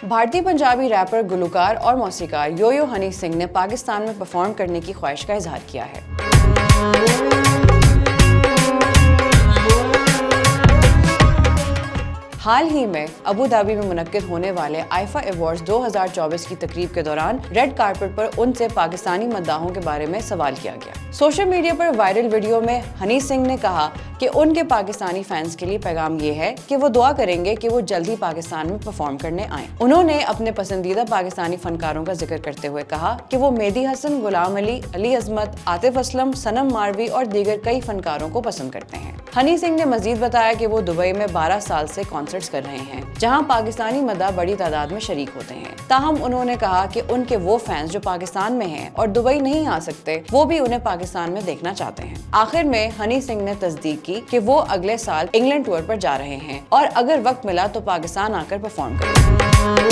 भारतीय पंजाबी रैपर, गुलकार और मौसीकार यो-यो हनी सिंह ने पाकिस्तान में परफॉर्म करने की ख्वाहिश का इजहार किया है। हाल ही में अबू धाबी में मुनक्किद होने वाले आईफा अवार्ड्स 2024 की तकरीब के दौरान रेड कार्पेट पर उनसे पाकिस्तानी मद्दाहों के बारे में सवाल किया गया। सोशल मीडिया पर वायरल वीडियो में हनी सिंह ने कहा कि उनके पाकिस्तानी फैंस के लिए पैगाम ये है कि वो दुआ करेंगे कि वो जल्द ही पाकिस्तान में परफॉर्म करने आएं। उन्होंने अपने पसंदीदा पाकिस्तानी फनकारों का जिक्र करते हुए कहा कि वो मेहदी हसन, गुलाम अली, अली अजमत, आतिफ असलम, सनम मारवी और दीगर कई फनकारों को पसंद करते हैं। हनी सिंह ने मजीद बताया कि वो दुबई में 12 साल से कॉन्सर्ट्स कर रहे हैं, जहां पाकिस्तानी मद्दाह बड़ी तादाद में शरीक होते हैं। ताहम उन्होंने कहा कि उनके वो फैंस जो पाकिस्तान में हैं और दुबई नहीं आ सकते, वो भी उन्हें पाकिस्तान में देखना चाहते हैं। आखिर में हनी सिंह ने तस्दीक की कि वो अगले साल इंग्लैंड टूर पर जा रहे हैं और अगर वक्त मिला तो पाकिस्तान आकर परफॉर्म करेंगे।